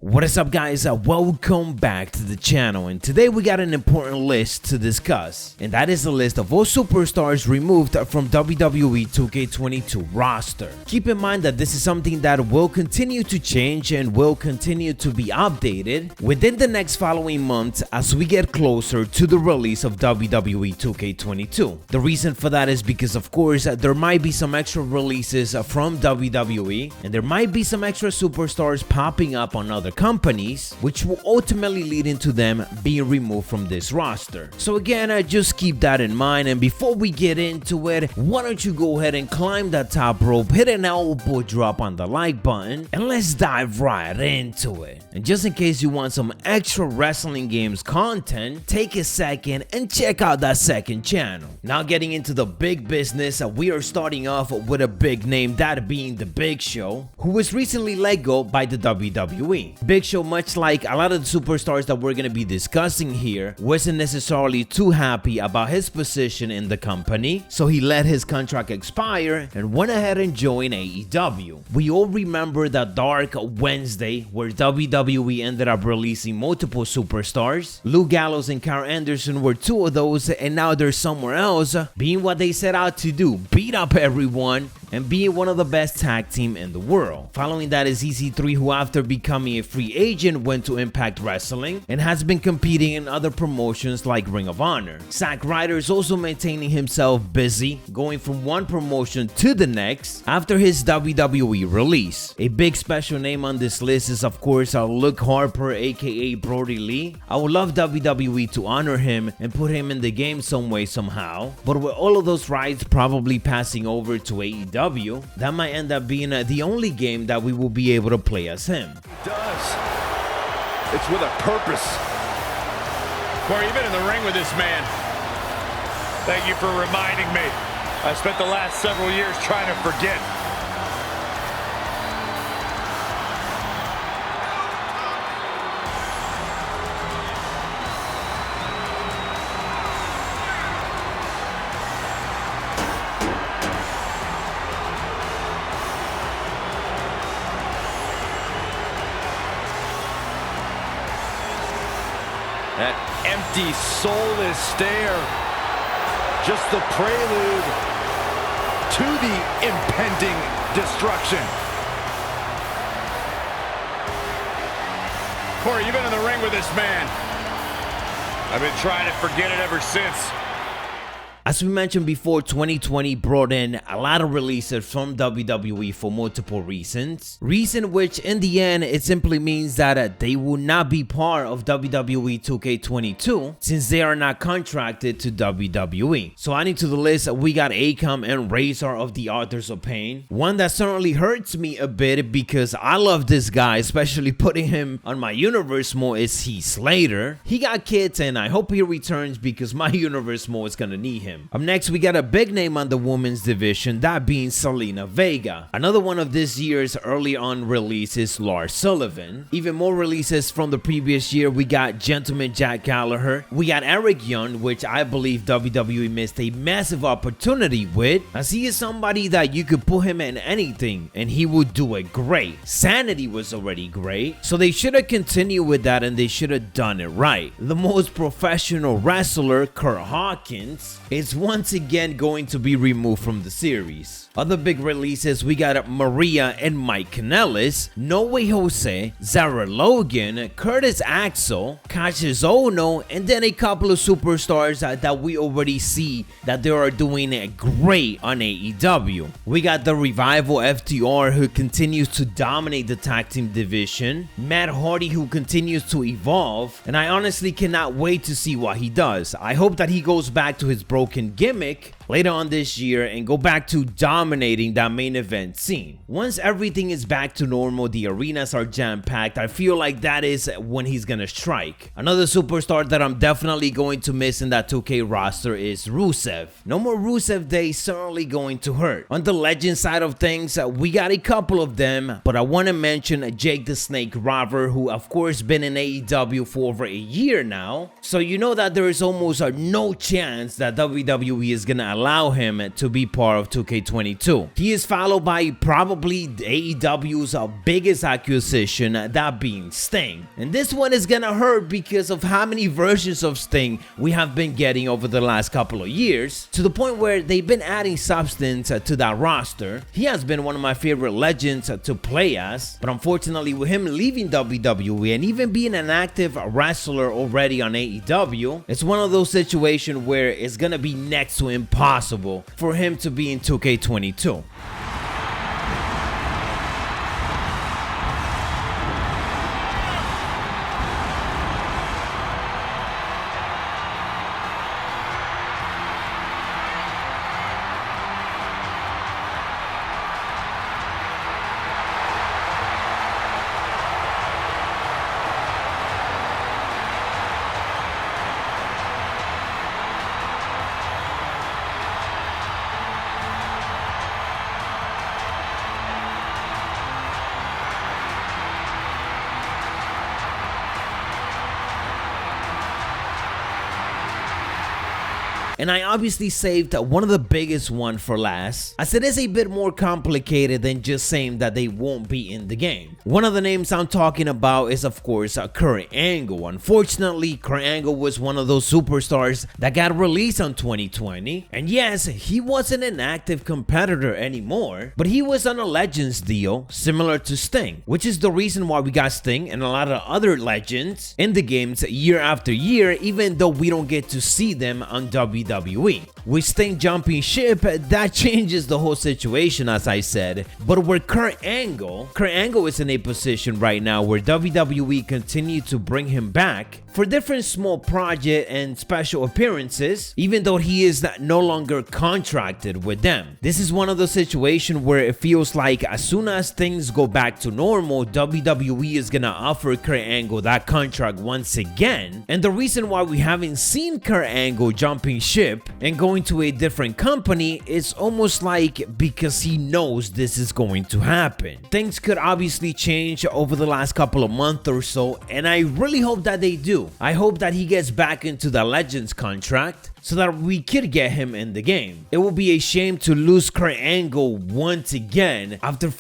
What is up, guys? Welcome back to the channel, and today we got an important list to discuss, and that is the list of all superstars removed from WWE 2K22 roster. Keep in mind that this is something that will continue to change and will continue to be updated within the next following months as we get closer to the release of WWE 2K22. The reason for that is because, of course, there might be some extra releases from WWE, and there might be some extra superstars popping up on other companies, which will ultimately lead into them being removed from this roster. So again, just keep that in mind, and before we get into it, why don't you go ahead and climb that top rope, hit an elbow drop on the like button, and let's dive right into it. And just in case you want some extra wrestling games content, take a second and check out that second channel. Now getting into the big business, we are starting off with a big name, that being the Big Show, who was recently let go by the WWE. Big Show, much like a lot of the superstars that we're going to be discussing here, wasn't necessarily too happy about his position in the company, so he let his contract expire and went ahead and joined AEW. We all remember that Dark Wednesday where WWE ended up releasing multiple superstars. Luke Gallows and Carl Anderson were two of those, and now they're somewhere else, being what they set out to do, beat up everyone and being one of the best tag team in the world. Following that is EC3, who after becoming a free agent went to Impact Wrestling and has been competing in other promotions like Ring of Honor. Zack Ryder is also maintaining himself busy, going from one promotion to the next after his WWE release. A big special name on this list is of course Luke Harper, aka Brody Lee. I would love WWE to honor him and put him in the game some way somehow, but with all of those rights probably passing over to AEW, that might end up being the only game that we will be able to play as him. It does. It's with a purpose. Corey, you've been in the ring with this man. Thank you for reminding me. I spent the last several years trying to forget. That empty, soulless stare, just the prelude to the impending destruction. Corey, you've been in the ring with this man. I've been trying to forget it ever since. As we mentioned before, 2020 brought in a lot of releases from WWE for multiple reasons. Reason which, in the end, it simply means that they will not be part of WWE 2K22 since they are not contracted to WWE. So adding to the list, we got Akam and Razor of the Authors of Pain. One that certainly hurts me a bit because I love this guy, especially putting him on my universe mode is Heath Slater. He got kids and I hope he returns because my universe mode is gonna need him. Up next, we got a big name on the women's division, that being Zelina Vega. Another one of this year's early on releases, Lars Sullivan. Even more releases from the previous year, we got Gentleman Jack Gallagher. We got Eric Young, which I believe WWE missed a massive opportunity with, as he is somebody that you could put him in anything and he would do it great. Sanity was already great, so they should have continued with that and they should have done it right. The most professional wrestler, Kurt Hawkins, is once again going to be removed from the series. Other big releases, we got Maria and Mike Kanellis, No Way Jose, Zara Logan, Curtis Axel, Cassius Ohno, and then a couple of superstars that we already see that they are doing great on AEW. We got the Revival FTR, who continues to dominate the tag team division, Matt Hardy, who continues to evolve, and I honestly cannot wait to see what he does. I hope that he goes back to his broken gimmick later on this year and go back to dominating that main event scene. Once everything is back to normal, the arenas are jam-packed, I feel like that is when he's gonna strike. Another superstar that I'm definitely going to miss in that 2K roster is Rusev. No more Rusev Day, certainly going to hurt. On the legend side of things, we got a couple of them, but I want to mention Jake the Snake Roberts, who of course been in AEW for over a year now, so you know that there is almost no chance that WWE is gonna allow him to be part of 2K22. He is followed by probably AEW's biggest acquisition, that being Sting. And this one is gonna hurt because of how many versions of Sting we have been getting over the last couple of years, to the point where they've been adding substance to that roster. He has been one of my favorite legends to play as, but unfortunately with him leaving WWE and even being an active wrestler already on AEW, it's one of those situations where it's gonna be next to impossible for him to be in 2K22. And I obviously saved one of the biggest one for last, as it is a bit more complicated than just saying that they won't be in the game. One of the names I'm talking about is of course Kurt Angle. Unfortunately, Kurt Angle was one of those superstars that got released on 2020, and yes, he wasn't an active competitor anymore, but he was on a Legends deal similar to Sting, which is the reason why we got Sting and a lot of other legends in the games year after year, even though we don't get to see them on WWE. With Sting jumping ship, that changes the whole situation, as I said. But with Kurt Angle is in a position right now where WWE continue to bring him back for different small project and special appearances, even though he is no longer contracted with them. This is one of those situations where it feels like as soon as things go back to normal, WWE is gonna offer Kurt Angle that contract once again. And the reason why we haven't seen Kurt Angle jumping ship and going to a different company is almost like because he knows this is going to happen. Things could obviously change over the last couple of months or so, and I really hope that they do. I hope that he gets back into the Legends contract so that we could get him in the game. It will be a shame to lose Kurt Angle once again. After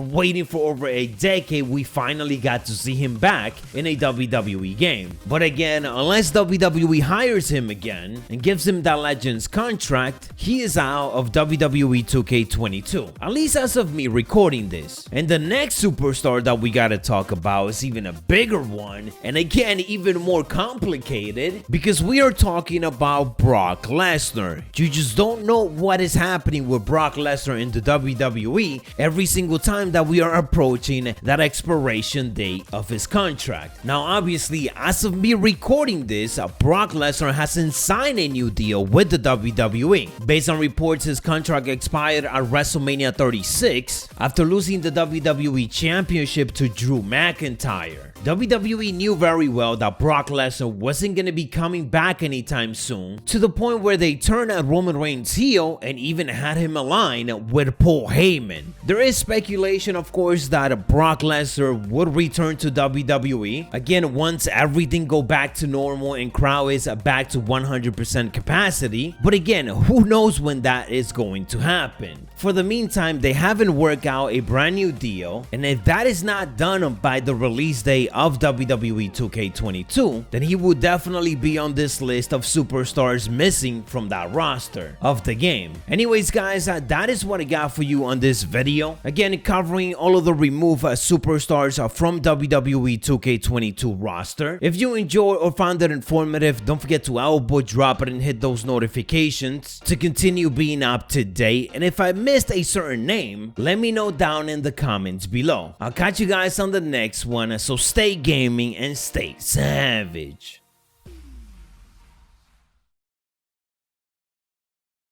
waiting for over a decade, we finally got to see him back in a WWE game. But again, unless WWE hires him again and gives him that Legends contract, he is out of WWE 2K22. At least as of me recording this. And the next superstar that we gotta talk about is even a bigger one, and again, even more complicated, because we are talking about Brock Lesnar. You just don't know what is happening with Brock Lesnar in the WWE every single time that we are approaching that expiration date of his contract. Now obviously, as of me recording this, Brock Lesnar hasn't signed a new deal with the WWE. Based on reports, his contract expired at WrestleMania 36 after losing the WWE Championship to Drew McIntyre. WWE knew very well that Brock Lesnar wasn't going to be coming back anytime soon, to the point where they turned at Roman Reigns heel and even had him aligned with Paul Heyman. There is speculation, of course, that Brock Lesnar would return to WWE, again once everything go back to normal and crowd is back to 100% capacity, but again, who knows when that is going to happen. For the meantime, they haven't worked out a brand new deal, and if that is not done by the release date of WWE 2K22, then he would definitely be on this list of superstars missing from that roster of the game. Anyways guys, that is what I got for you on this video. Again, covering all of the removed superstars from WWE 2K22 roster. If you enjoyed or found it informative, don't forget to elbow drop it and hit those notifications to continue being up to date. And if I missed a certain name, let me know down in the comments below. I'll catch you guys on the next one, so stay gaming and stay savage.